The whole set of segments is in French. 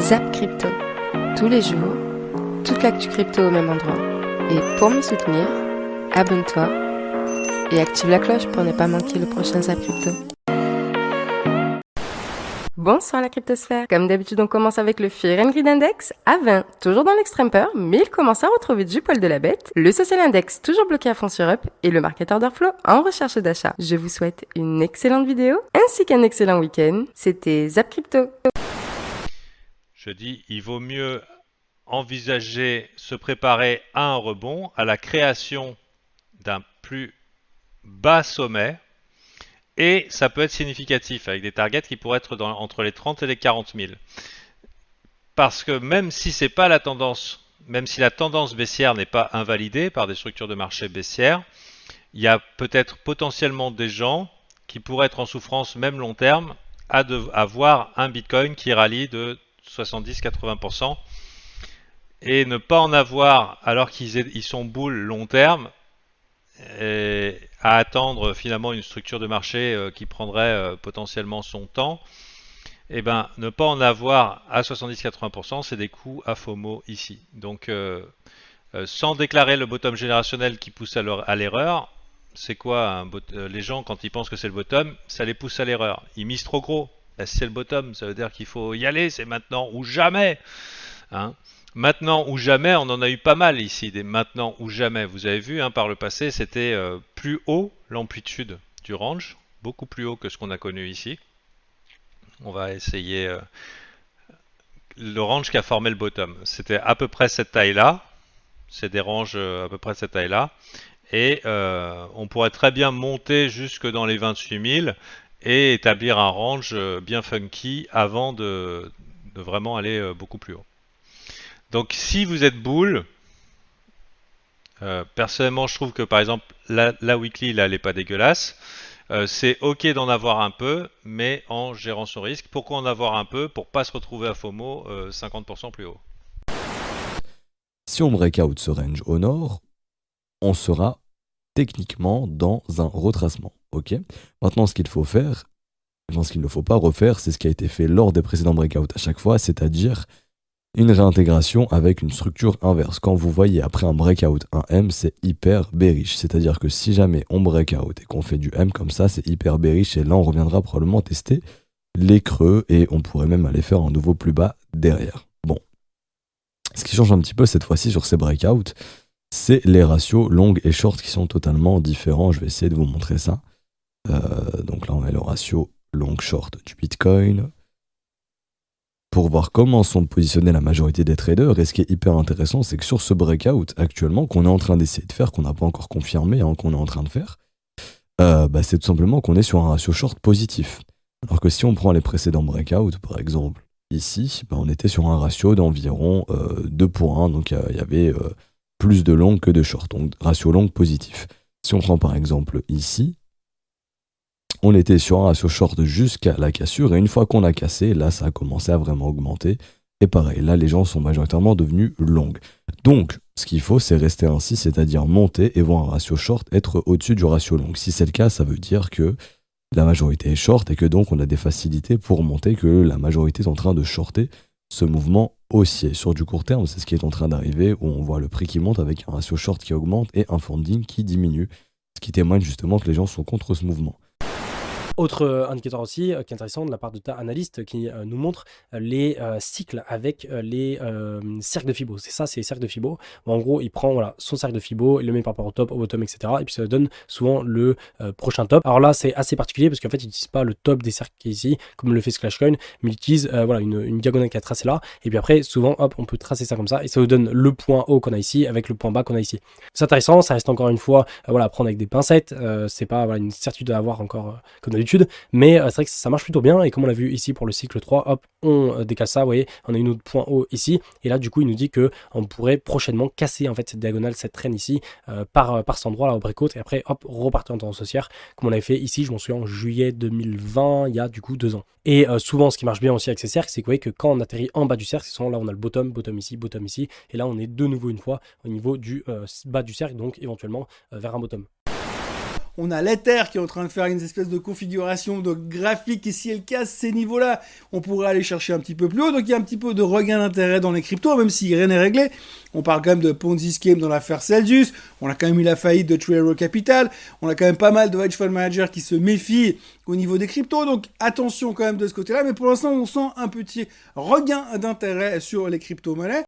Zap Crypto. Tous les jours, toute l'actu crypto au même endroit. Et pour me soutenir, abonne-toi et active la cloche pour ne pas manquer le prochain Zap Crypto. Bonsoir la cryptosphère. Comme d'habitude, on commence avec le Fear and Greed Index à 20, toujours dans l'extrême peur, mais il commence à retrouver du poil de la bête. Le Social Index, toujours bloqué à fond sur Up, et le Market Order Flow en recherche d'achat. Je vous souhaite une excellente vidéo, ainsi qu'un excellent week-end. C'était Zap Crypto. Je dis, il vaut mieux envisager, se préparer à un rebond, à la création d'un plus bas sommet, et ça peut être significatif, avec des targets qui pourraient être entre les 30 et les 40 000. Parce que même si c'est pas la tendance, même si la tendance baissière n'est pas invalidée par des structures de marché baissières, il y a peut-être potentiellement des gens qui pourraient être en souffrance, même long terme, à voir un Bitcoin qui rallie de 70-80% et ne pas en avoir alors qu'ils sont bulles long terme et à attendre finalement une structure de marché qui prendrait potentiellement son temps, et ben ne pas en avoir à 70-80%, c'est des coûts à FOMO ici. Donc sans déclarer le bottom générationnel qui pousse à l'erreur, c'est quoi les gens quand ils pensent que c'est le bottom, ça les pousse à l'erreur. Ils misent trop gros. Si c'est le bottom, ça veut dire qu'il faut y aller, c'est maintenant ou jamais. Hein, maintenant ou jamais, on en a eu pas mal ici, des maintenant ou jamais. Vous avez vu, hein, par le passé, c'était plus haut l'amplitude du range, beaucoup plus haut que ce qu'on a connu ici. On va essayer le range qui a formé le bottom. C'était à peu près cette taille-là. C'est des ranges à peu près de cette taille-là. Et on pourrait très bien monter jusque dans les 28 000 et établir un range bien funky avant de vraiment aller beaucoup plus haut. Donc si vous êtes bull, personnellement je trouve que par exemple la weekly là elle n'est pas dégueulasse. C'est ok d'en avoir un peu, mais en gérant son risque. Pourquoi en avoir un peu? Pour pas se retrouver à FOMO 50% plus haut. Si on break out ce range au nord, on sera techniquement dans un retracement. Ok. Maintenant, ce qu'il faut faire, ce qu'il ne faut pas refaire, c'est ce qui a été fait lors des précédents breakouts à chaque fois, c'est-à-dire une réintégration avec une structure inverse. Quand vous voyez après un breakout un M, c'est hyper bearish. C'est-à-dire que si jamais on breakout et qu'on fait du M comme ça, c'est hyper bearish et là on reviendra probablement tester les creux et on pourrait même aller faire un nouveau plus bas derrière. Bon. Ce qui change un petit peu cette fois-ci sur ces breakouts, c'est les ratios long et short qui sont totalement différents. Je vais essayer de vous montrer ça. Donc là, on a le ratio long-short du Bitcoin pour voir comment sont positionnés la majorité des traders. Et ce qui est hyper intéressant, c'est que sur ce breakout actuellement, qu'on est en train d'essayer de faire, qu'on n'a pas encore confirmé, hein, qu'on est en train de faire, c'est tout simplement qu'on est sur un ratio short positif. Alors que si on prend les précédents breakouts, par exemple, ici, on était sur un ratio d'environ 2 pour 1, donc il y avait plus de long que de short, donc ratio long positif. Si on prend par exemple ici, on était sur un ratio short jusqu'à la cassure, et une fois qu'on a cassé, là ça a commencé à vraiment augmenter, et pareil, là les gens sont majoritairement devenus longs. Donc, ce qu'il faut, c'est rester ainsi, c'est-à-dire monter et voir un ratio short être au-dessus du ratio long. Si c'est le cas, ça veut dire que la majorité est short, et que donc on a des facilités pour monter, que la majorité est en train de shorter ce mouvement haussier. Sur du court terme, c'est ce qui est en train d'arriver, où on voit le prix qui monte avec un ratio short qui augmente et un funding qui diminue, ce qui témoigne justement que les gens sont contre ce mouvement. Autre indicateur aussi qui est intéressant de la part de ta analyste qui nous montre les cycles avec les cercles de Fibo. C'est ça, c'est les cercles de Fibo. En gros, il prend son cercle de Fibo, il le met par rapport au top, au bottom, etc. Et puis ça donne souvent le prochain top. Alors là, c'est assez particulier parce qu'en fait, il n'utilise pas le top des cercles qui est ici, comme le fait Splashcoin, mais il utilise une diagonale qui a tracé là. Et puis après, souvent, hop, on peut tracer ça comme ça et ça nous donne le point haut qu'on a ici avec le point bas qu'on a ici. C'est intéressant, ça reste encore une fois à prendre avec des pincettes. C'est pas une certitude à avoir encore comme d'habitude. Mais c'est vrai que ça marche plutôt bien, et comme on l'a vu ici pour le cycle 3, hop, on décale ça, vous voyez, on a une autre point haut ici, et là du coup il nous dit que on pourrait prochainement casser en fait cette diagonale, cette traîne ici, par cet endroit là au breakout, et après hop, repartir en tendance haussière, comme on avait fait ici, je m'en souviens en juillet 2020, il y a du coup 2 ans. Et souvent ce qui marche bien aussi avec ces cercles, c'est que vous voyez que quand on atterrit en bas du cercle, c'est souvent là on a le bottom ici, et là on est de nouveau une fois au niveau du bas du cercle, donc éventuellement vers un bottom. On a l'Ether qui est en train de faire une espèce de configuration de graphique et si elle casse ces niveaux-là, on pourrait aller chercher un petit peu plus haut. Donc il y a un petit peu de regain d'intérêt dans les cryptos, même si rien n'est réglé. On parle quand même de Ponzi scheme dans l'affaire Celsius. On a quand même eu la faillite de Tree Arrow Capital. On a quand même pas mal de hedge fund managers qui se méfient au niveau des cryptos. Donc attention quand même de ce côté-là. Mais pour l'instant, on sent un petit regain d'intérêt sur les crypto-monnaies.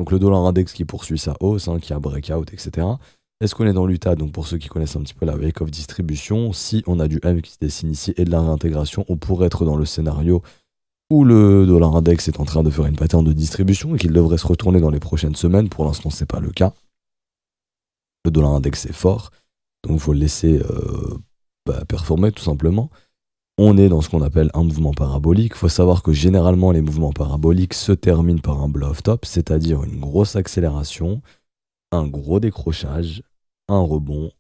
Donc le dollar index qui poursuit sa hausse, qui a breakout, etc. Est-ce qu'on est dans l'UTA? Donc pour ceux qui connaissent un petit peu la wake of distribution, si on a du M qui se dessine ici et de la réintégration, on pourrait être dans le scénario où le dollar index est en train de faire une pattern de distribution et qu'il devrait se retourner dans les prochaines semaines. Pour l'instant, c'est pas le cas. Le dollar index est fort, donc il faut le laisser performer tout simplement. On est dans ce qu'on appelle un mouvement parabolique. Il faut savoir que généralement, les mouvements paraboliques se terminent par un blow-off top, c'est-à-dire une grosse accélération, un gros décrochage, un rebond,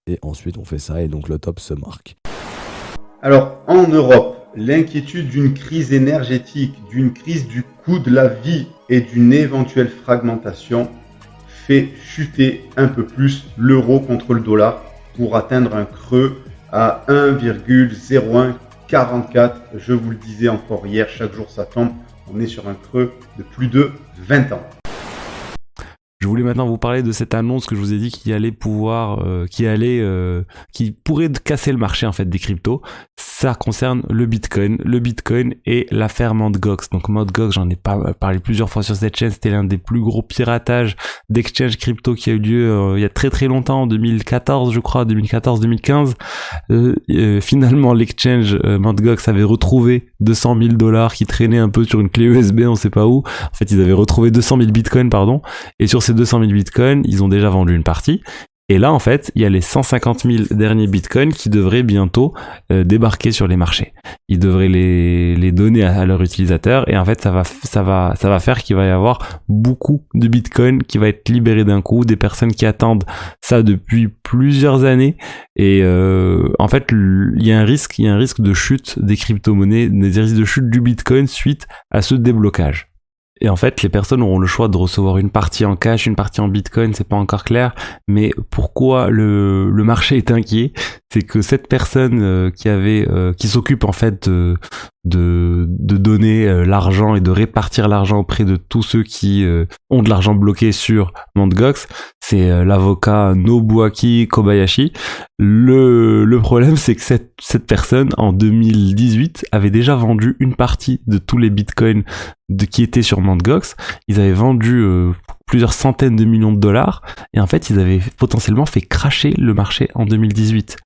et ensuite on fait ça, et donc le top se marque. Alors, en Europe, l'inquiétude d'une crise énergétique, d'une crise du coût de la vie et d'une éventuelle fragmentation fait chuter un peu plus l'euro contre le dollar pour atteindre un creux à 1,0144. Je vous le disais encore hier, chaque jour ça tombe. On est sur un creux de plus de 20 ans. Je voulais maintenant vous parler de cette annonce que je vous ai dit qui pourrait casser le marché en fait des cryptos. Ça concerne le Bitcoin et l'affaire Mt. Gox. Donc Mt. Gox, j'en ai parlé plusieurs fois sur cette chaîne. C'était l'un des plus gros piratages d'exchange crypto qui a eu lieu il y a très très longtemps, en 2014 je crois, 2014-2015. Finalement l'exchange Mt. Gox avait retrouvé 200 000 $ qui traînaient un peu sur une clé USB, on sait pas où. En fait, ils avaient retrouvé 200 000 bitcoins, et sur ces 200 000 bitcoins, ils ont déjà vendu une partie. Et là, en fait, il y a les 150 000 derniers bitcoins qui devraient bientôt débarquer sur les marchés. Ils devraient les donner à leurs utilisateurs, et en fait, ça va faire qu'il va y avoir beaucoup de bitcoins qui va être libéré d'un coup, des personnes qui attendent ça depuis plusieurs années. Et en fait, il y a un risque de chute des crypto-monnaies, des risques de chute du bitcoin suite à ce déblocage. Et en fait, les personnes auront le choix de recevoir une partie en cash, une partie en bitcoin, c'est pas encore clair. Mais pourquoi le marché est inquiet? C'est que cette personne qui s'occupe en fait de donner l'argent et de répartir l'argent auprès de tous ceux qui ont de l'argent bloqué sur Mt. Gox, c'est l'avocat Nobuaki Kobayashi. Le problème, c'est que cette personne, en 2018, avait déjà vendu une partie de tous les bitcoins qui étaient sur Mt. Gox. Ils avaient vendu plusieurs centaines de millions de dollars, et en fait, ils avaient potentiellement fait crasher le marché en 2018.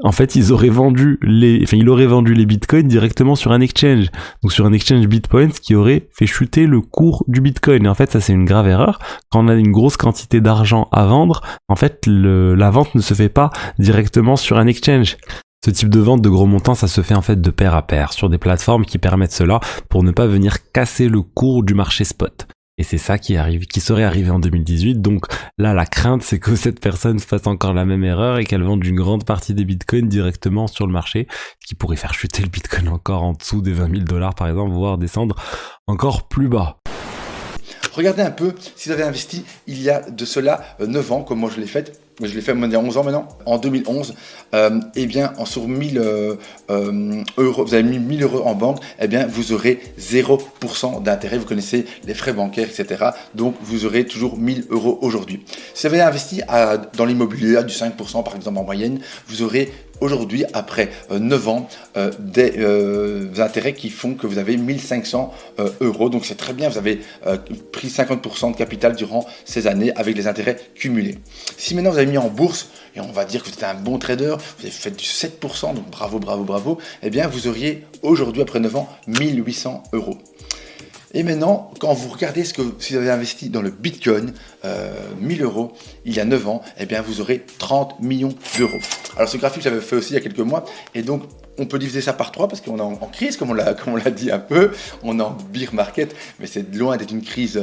En fait, il aurait vendu les bitcoins directement sur un exchange. Donc sur un exchange Bitcoin, ce qui aurait fait chuter le cours du bitcoin. Et en fait, ça, c'est une grave erreur. Quand on a une grosse quantité d'argent à vendre, en fait, la vente ne se fait pas directement sur un exchange. Ce type de vente de gros montants, ça se fait en fait de pair à pair sur des plateformes qui permettent cela pour ne pas venir casser le cours du marché spot. Et c'est ça qui serait arrivé en 2018. Donc là, la crainte, c'est que cette personne fasse encore la même erreur et qu'elle vende une grande partie des bitcoins directement sur le marché, ce qui pourrait faire chuter le bitcoin encore en dessous des 20 000 $ par exemple, voire descendre encore plus bas. Regardez un peu si vous avez investi il y a de cela 9 ans, comme moi je l'ai fait. Je l'ai fait il y a 11 ans maintenant. En 2011, eh bien, sur 1000 euros, vous avez mis 1000 euros en banque, eh bien, vous aurez 0% d'intérêt. Vous connaissez les frais bancaires, etc. Donc, vous aurez toujours 1000 euros aujourd'hui. Si vous avez investi dans l'immobilier à du 5% par exemple en moyenne, vous aurez aujourd'hui, après 9 ans, des intérêts qui font que vous avez 1500 euros. Donc c'est très bien, vous avez pris 50% de capital durant ces années avec les intérêts cumulés. Si maintenant vous avez mis en bourse, et on va dire que vous êtes un bon trader, vous avez fait du 7%, donc bravo, eh bien vous auriez aujourd'hui, après 9 ans, 1800 euros. Et maintenant, quand vous regardez si vous avez investi dans le Bitcoin, 1000 euros, il y a 9 ans, eh bien vous aurez 30 millions d'euros. Alors ce graphique, j'avais fait aussi il y a quelques mois, et donc on peut diviser ça par 3 parce qu'on est en crise, comme on l'a dit un peu, on est en bear market, mais c'est loin d'être une crise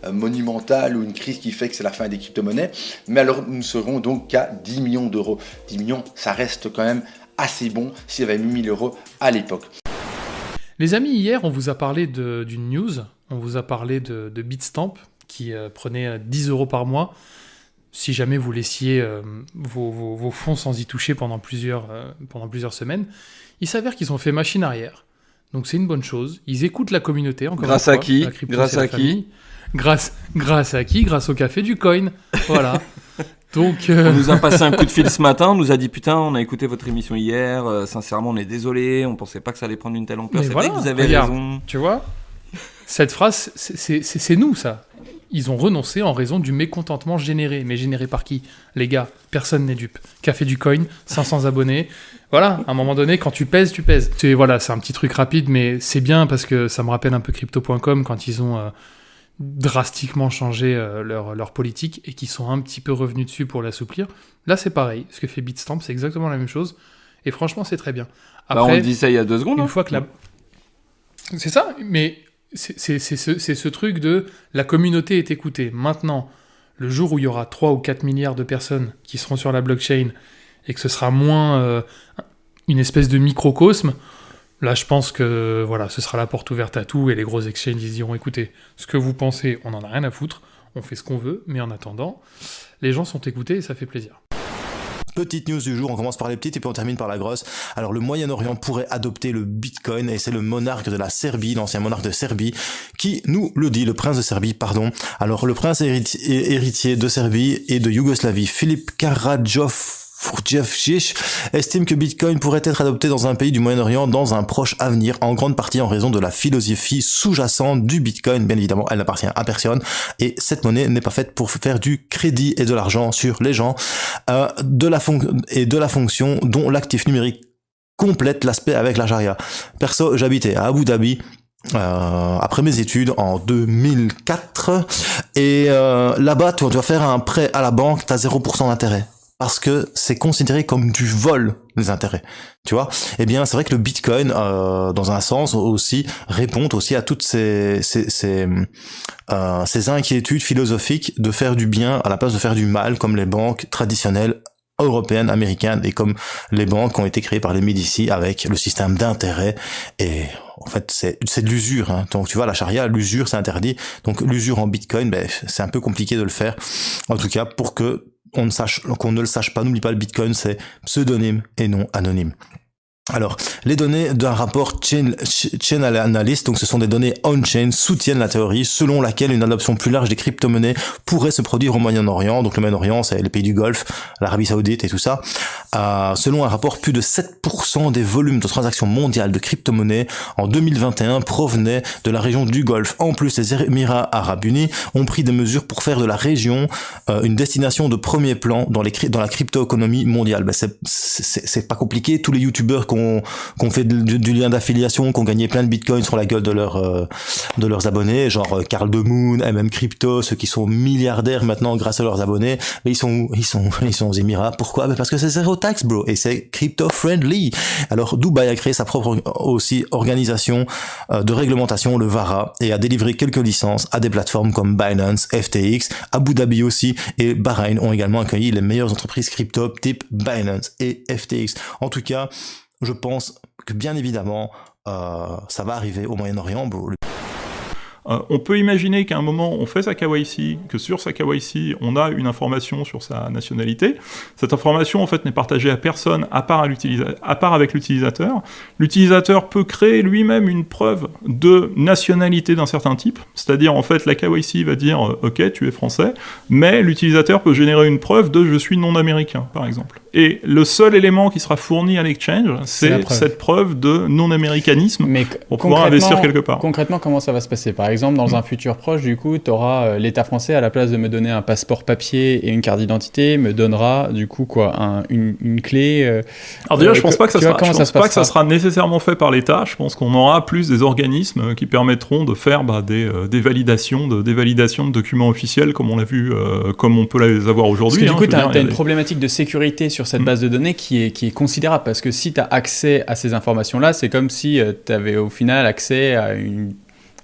monumentale ou une crise qui fait que c'est la fin des crypto-monnaies. Mais alors nous ne serons donc qu'à 10 millions d'euros. 10 millions, ça reste quand même assez bon s'il y avait mis 1000 euros à l'époque. Les amis, hier, on vous a parlé d'une news, on vous a parlé de Bitstamp qui prenait 10 euros par mois. si jamais vous laissiez vos fonds sans y toucher pendant plusieurs semaines. Il s'avère qu'ils ont fait machine arrière. Donc c'est une bonne chose. Ils écoutent la communauté. Encore Grâce une à fois. qui ? La crypto, Grâce c'est la à qui ? famille. Grâce à qui ? Grâce au café du coin. Voilà. Donc, On nous a passé un coup de fil ce matin, on nous a dit putain, on a écouté votre émission hier, sincèrement on est désolé, on pensait pas que ça allait prendre une telle ampleur. Mais C'est voilà, vrai que vous avez regarde, raison. Tu vois, cette phrase, c'est nous, ça. Ils ont renoncé en raison du mécontentement généré. Mais généré par qui ? Les gars, personne n'est dupe. Café du coin, 500 abonnés. Voilà, à un moment donné, quand tu pèses, tu pèses. C'est un petit truc rapide, mais c'est bien parce que ça me rappelle un peu crypto.com quand ils ont drastiquement changé leur politique et qu'ils sont un petit peu revenus dessus pour l'assouplir. Là, c'est pareil. Ce que fait Bitstamp, c'est exactement la même chose. Et franchement, c'est très bien. Après, on dit ça il y a 2 secondes. Une fois que c'est ça, mais c'est ce truc de la communauté est écoutée. Maintenant, le jour où il y aura 3 ou 4 milliards de personnes qui seront sur la blockchain et que ce sera moins une espèce de microcosme, là, je pense que ce sera la porte ouverte à tout et les gros exchanges ils diront écoutez, ce que vous pensez, on n'en a rien à foutre, on fait ce qu'on veut, mais en attendant, les gens sont écoutés et ça fait plaisir. Petite news du jour, on commence par les petites et puis on termine par la grosse. Alors le Moyen-Orient pourrait adopter le Bitcoin et c'est le monarque de la Serbie, l'ancien monarque de Serbie, qui nous le dit, le prince de Serbie, pardon. Alors le prince héritier de Serbie et de Yougoslavie, Filip Karadžorđević, estime que Bitcoin pourrait être adopté dans un pays du Moyen-Orient dans un proche avenir, en grande partie en raison de la philosophie sous-jacente du Bitcoin. Bien évidemment, elle n'appartient à personne et cette monnaie n'est pas faite pour faire du crédit et de l'argent sur les gens, de la fonction dont l'actif numérique complète l'aspect avec la charia. Perso, j'habitais à Abu Dhabi après mes études en 2004 et là-bas, tu dois faire un prêt à la banque, t'as 0% d'intérêt. Parce que c'est considéré comme du vol, les intérêts. Tu vois ? Eh bien, c'est vrai que le Bitcoin, dans un sens aussi, répond aussi à toutes ces inquiétudes philosophiques de faire du bien à la place de faire du mal, comme les banques traditionnelles européennes, américaines, et comme les banques qui ont été créées par les Médicis avec le système d'intérêt. Et en fait, c'est de l'usure. Hein. Donc, tu vois, la charia, l'usure, c'est interdit. Donc, l'usure en Bitcoin, c'est un peu compliqué de le faire. En tout cas, pour que qu'on ne le sache pas, n'oublie pas, le Bitcoin, c'est pseudonyme et non anonyme. Alors, les données d'un rapport Chainalysis, donc ce sont des données on-chain, soutiennent la théorie selon laquelle une adoption plus large des crypto-monnaies pourrait se produire au Moyen-Orient. Donc le Moyen-Orient, c'est les pays du Golfe, l'Arabie Saoudite et tout ça. Selon un rapport, plus de 7% des volumes de transactions mondiales de crypto-monnaies en 2021 provenaient de la région du Golfe. En plus, les Émirats Arabes Unis ont pris des mesures pour faire de la région une destination de premier plan dans la crypto-économie mondiale. C'est pas compliqué. Tous les youtubeurs qu'on fait du lien d'affiliation, qu'on gagné plein de bitcoins sur la gueule de leurs abonnés, genre Carl de Moon, MM Crypto, ceux qui sont milliardaires maintenant grâce à leurs abonnés, mais ils sont aux Émirats. Pourquoi ? Parce que c'est zéro taxe, bro, et c'est crypto friendly. Alors Dubaï a créé sa propre aussi organisation de réglementation, le VARA, et a délivré quelques licences à des plateformes comme Binance, FTX, Abu Dhabi aussi, et Bahreïn ont également accueilli les meilleures entreprises crypto type Binance et FTX. En tout cas, je pense que bien évidemment, ça va arriver au Moyen-Orient. On peut imaginer qu'à un moment, on fait sa KYC, que sur sa KYC, on a une information sur sa nationalité. Cette information, en fait, n'est partagée à personne à part avec l'utilisateur. L'utilisateur peut créer lui-même une preuve de nationalité d'un certain type. C'est-à-dire, en fait, la KYC va dire « Ok, tu es français », mais l'utilisateur peut générer une preuve de « Je suis non américain », par exemple. Et le seul élément qui sera fourni à l'exchange, c'est cette preuve de non-américanisme pour pouvoir investir quelque part. Concrètement, comment ça va se passer ? Par exemple, dans un futur proche, du coup, tu auras l'État français, à la place de me donner un passeport papier et une carte d'identité, me donnera, du coup, une clé. Alors déjà, je pense pas que ça sera nécessairement fait par l'État. Je pense qu'on aura plus des organismes qui permettront de faire des validations de documents officiels, comme on l'a vu, comme on peut les avoir aujourd'hui. Parce que du coup, tu as une problématique de sécurité sur cette base de données qui est considérable, parce que si tu as accès à ces informations-là, c'est comme si tu avais au final accès à une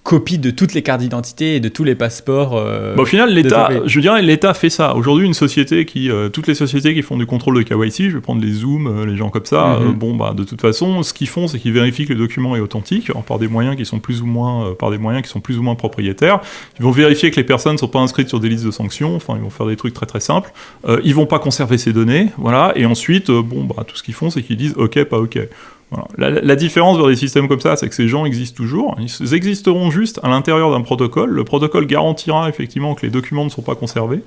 copie de toutes les cartes d'identité et de tous les passeports. Au final, l'État, développés. je dirais, l'État fait ça. Aujourd'hui, une société toutes les sociétés qui font du contrôle de KYC, je vais prendre les Zoom, les gens comme ça, de toute façon, ce qu'ils font, c'est qu'ils vérifient que le document est authentique, par des moyens qui sont plus ou moins propriétaires. Ils vont vérifier que les personnes ne sont pas inscrites sur des listes de sanctions. Enfin, ils vont faire des trucs très très simples. Ils vont pas conserver ces données, voilà. Et ensuite, tout ce qu'ils font, c'est qu'ils disent OK, pas OK. Voilà. La différence dans des systèmes comme ça, c'est que ces gens existent toujours. Ils existeront juste à l'intérieur d'un protocole. Le protocole garantira effectivement que les documents ne sont pas conservés.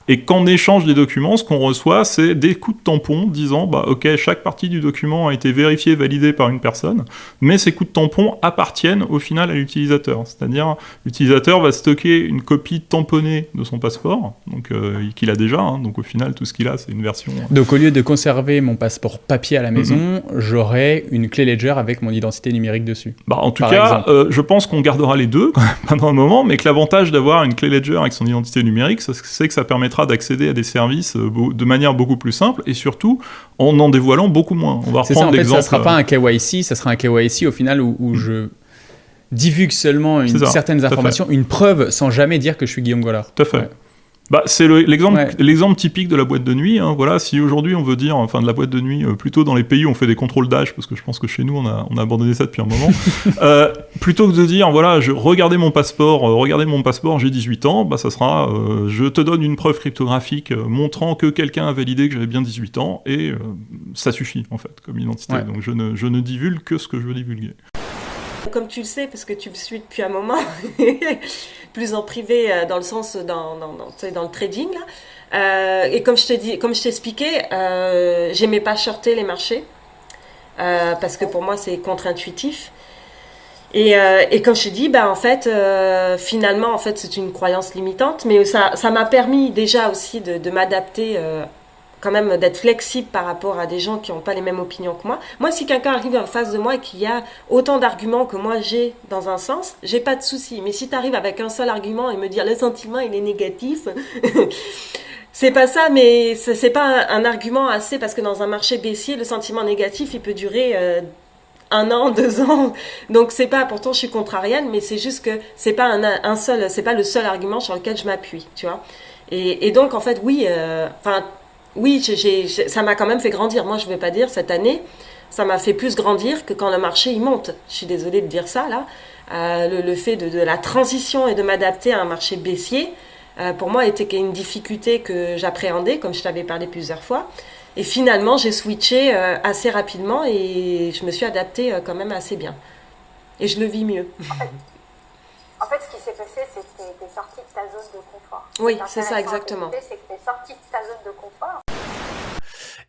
Et qu'en échange des documents, ce qu'on reçoit, c'est des coups de tampon disant OK, chaque partie du document a été vérifiée, validée par une personne, mais ces coups de tampon appartiennent au final à l'utilisateur. C'est-à-dire, l'utilisateur va stocker une copie tamponnée de son passeport, donc qu'il a déjà. Donc au final, tout ce qu'il a, c'est une version. Donc au lieu de conserver mon passeport papier à la maison, j'aurai une clé Ledger avec mon identité numérique dessus. En tout cas, je pense qu'on gardera les deux pendant un moment, mais que l'avantage d'avoir une clé Ledger avec son identité numérique, c'est que ça permettra d'accéder à des services de manière beaucoup plus simple et surtout en dévoilant beaucoup moins. On va reprendre l'exemple. Ça ne sera pas un KYC, ça sera un KYC au final où je divulgue seulement certaines informations, une preuve sans jamais dire que je suis Guillaume Gollard. Tout à fait. Ouais. C'est l'exemple typique de la boîte de nuit. Voilà, si aujourd'hui on veut dire, de la boîte de nuit, plutôt dans les pays où on fait des contrôles d'âge, parce que je pense que chez nous on a abandonné ça depuis un moment, plutôt que de dire, regardez mon passeport, j'ai 18 ans, ça sera, je te donne une preuve cryptographique montrant que quelqu'un a validé que j'avais bien 18 ans, et ça suffit en fait comme identité. Donc je ne divulgue que ce que je veux divulguer. Comme tu le sais, parce que tu me suis depuis un moment, plus en privé, dans le sens, dans le trading, là. Et comme je t'expliquais, j'aimais pas shorter les marchés, parce que pour moi, c'est contre-intuitif. Et comme je t'ai dit, finalement, c'est une croyance limitante, mais ça m'a permis déjà aussi de m'adapter, quand même d'être flexible par rapport à des gens qui n'ont pas les mêmes opinions que moi. Moi, si quelqu'un arrive en face de moi et qu'il y a autant d'arguments que moi j'ai dans un sens, j'ai pas de souci. Mais si tu arrives avec un seul argument et me dire le sentiment il est négatif, c'est pas ça, mais c'est pas un argument assez, parce que dans un marché baissier, le sentiment négatif il peut durer 1 an, 2 ans. Donc c'est pas, pourtant je suis contrarienne, mais c'est juste que c'est pas c'est pas le seul argument sur lequel je m'appuie, tu vois. Et donc en fait oui, ça m'a quand même fait grandir. Moi, je ne vais pas dire, cette année, ça m'a fait plus grandir que quand le marché il monte. Je suis désolée de dire ça, là. Le fait de la transition et de m'adapter à un marché baissier, pour moi, était une difficulté que j'appréhendais, comme je t'avais parlé plusieurs fois. Et finalement, j'ai switché assez rapidement et je me suis adaptée quand même assez bien. Et je le vis mieux. En fait, ce qui s'est passé, c'est que tu es sorti de ta zone de confort. Oui, c'est ça, exactement. C'est que tu es sorti de ta zone de confort.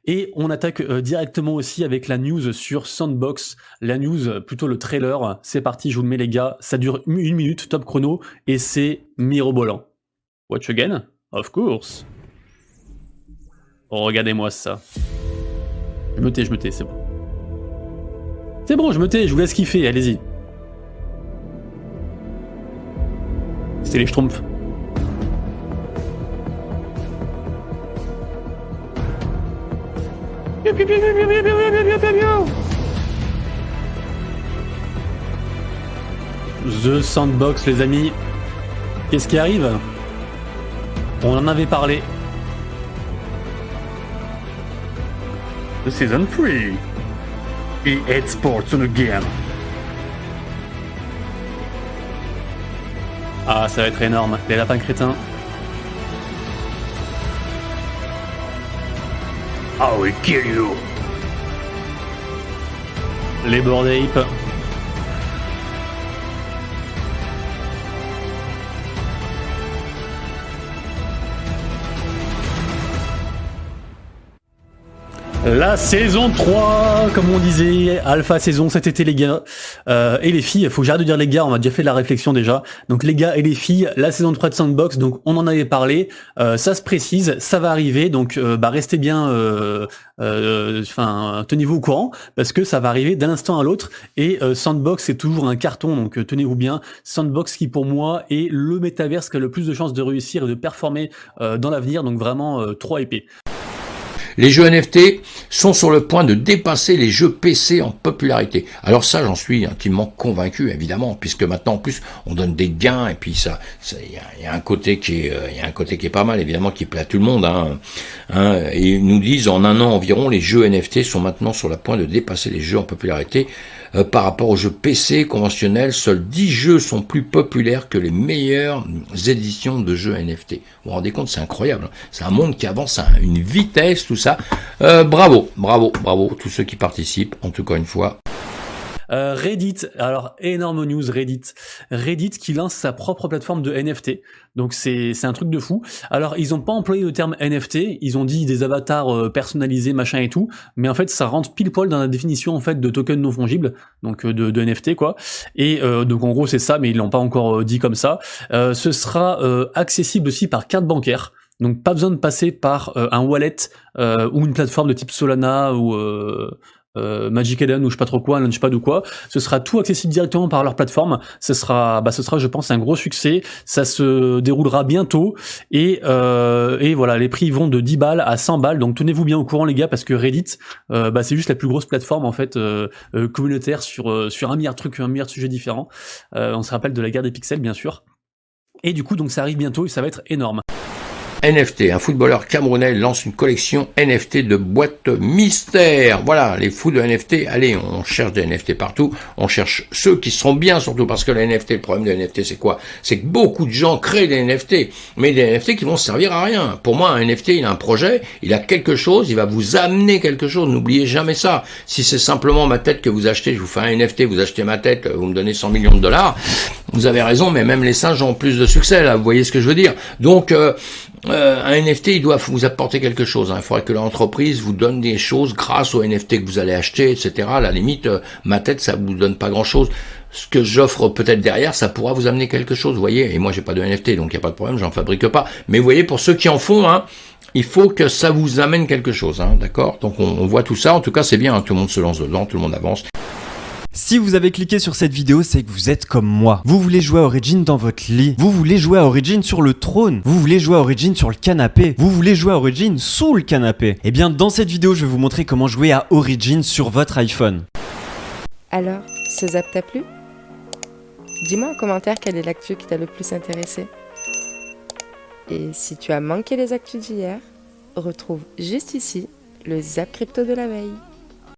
Et on attaque directement aussi avec la news sur Sandbox. La news, plutôt le trailer. C'est parti, je vous le mets les gars. Ça dure 1 minute, top chrono. Et c'est mirobolant. Watch again? Of course. Oh, regardez-moi ça. Je me tais, c'est bon. C'est bon, je me tais, je vous laisse kiffer, allez-y. C'est les Schtroumpfs. The Sandbox, les amis. Qu'est-ce qui arrive? On en avait parlé. The Season 3. EA Sports on again. Ah, ça va être énorme. Les lapins crétins. I will kill you. Les Bored Ape. La saison 3, comme on disait, alpha saison cet été les gars, et les filles, faut que j'arrête de dire les gars, on a déjà fait la réflexion déjà, donc les gars et les filles, la saison 3 de Sandbox, donc on en avait parlé, ça se précise, ça va arriver, donc restez bien, tenez-vous au courant, parce que ça va arriver d'un instant à l'autre, et Sandbox c'est toujours un carton, donc tenez-vous bien, Sandbox qui pour moi est le métaverse qui a le plus de chances de réussir et de performer dans l'avenir, donc vraiment trop épais. Les jeux NFT sont sur le point de dépasser les jeux PC en popularité. Alors ça, j'en suis intimement convaincu, évidemment, puisque maintenant, en plus, on donne des gains, et puis il y a un côté qui est pas mal, évidemment, qui plaît à tout le monde, et ils nous disent, en un an environ, les jeux NFT sont maintenant sur le point de dépasser les jeux en popularité. Par rapport aux jeux PC conventionnels, seuls 10 jeux sont plus populaires que les meilleures éditions de jeux NFT. Vous vous rendez compte, c'est incroyable. C'est un monde qui avance à une vitesse, tout ça. Bravo, tous ceux qui participent, en tout cas une fois. Reddit, alors énorme news Reddit qui lance sa propre plateforme de NFT, donc c'est un truc de fou. Alors ils ont pas employé le terme NFT, ils ont dit des avatars personnalisés machin et tout, mais en fait ça rentre pile poil dans la définition en fait de token non fongible, donc de NFT quoi. Et donc en gros c'est ça, mais ils l'ont pas encore dit comme ça. Ce sera accessible aussi par carte bancaire. Donc pas besoin de passer par un wallet ou une plateforme de type Solana ou Magic Eden ou je sais pas trop quoi, Launchpad ou quoi. Ce sera tout accessible directement par leur plateforme. Ce sera je pense un gros succès. Ça se déroulera bientôt et voilà, les prix vont de 10 balles à 100 balles. Donc tenez-vous bien au courant les gars, parce que Reddit c'est juste la plus grosse plateforme en fait communautaire sur un milliard de trucs, un milliard de sujets différents. On se rappelle de la guerre des pixels bien sûr. Et du coup donc ça arrive bientôt et ça va être énorme. NFT, un footballeur camerounais lance une collection NFT de boîtes mystères. Voilà, les fous de NFT, allez, on cherche des NFT partout, on cherche ceux qui seront bien surtout, parce que les NFT, le problème des NFT c'est quoi? C'est que beaucoup de gens créent des NFT, mais des NFT qui vont servir à rien. Pour moi, un NFT, il a un projet, il a quelque chose, il va vous amener quelque chose, n'oubliez jamais ça. Si c'est simplement ma tête que vous achetez, je vous fais un NFT, vous achetez ma tête, vous me donnez 100 millions de dollars, vous avez raison, mais même les singes ont plus de succès, là, vous voyez ce que je veux dire. Donc, un NFT, il doit vous apporter quelque chose. Il faudrait que l'entreprise vous donne des choses grâce au NFT que vous allez acheter, etc. À la limite, ma tête, ça vous donne pas grand-chose. Ce que j'offre peut-être derrière, ça pourra vous amener quelque chose, vous voyez. Et moi, j'ai pas de NFT, donc il n'y a pas de problème, j'en fabrique pas. Mais vous voyez, pour ceux qui en font, il faut que ça vous amène quelque chose, d'accord? Donc on voit tout ça. En tout cas, c'est bien, tout le monde se lance dedans, tout le monde avance. Si vous avez cliqué sur cette vidéo, c'est que vous êtes comme moi. Vous voulez jouer à Origin dans votre lit. Vous voulez jouer à Origin sur le trône. Vous voulez jouer à Origin sur le canapé. Vous voulez jouer à Origin sous le canapé. Eh bien, dans cette vidéo, je vais vous montrer comment jouer à Origin sur votre iPhone. Alors, ce zap t'a plu? Dis-moi en commentaire quelle est l'actu qui t'a le plus intéressé. Et si tu as manqué les actus d'hier, retrouve juste ici le zap crypto de la veille.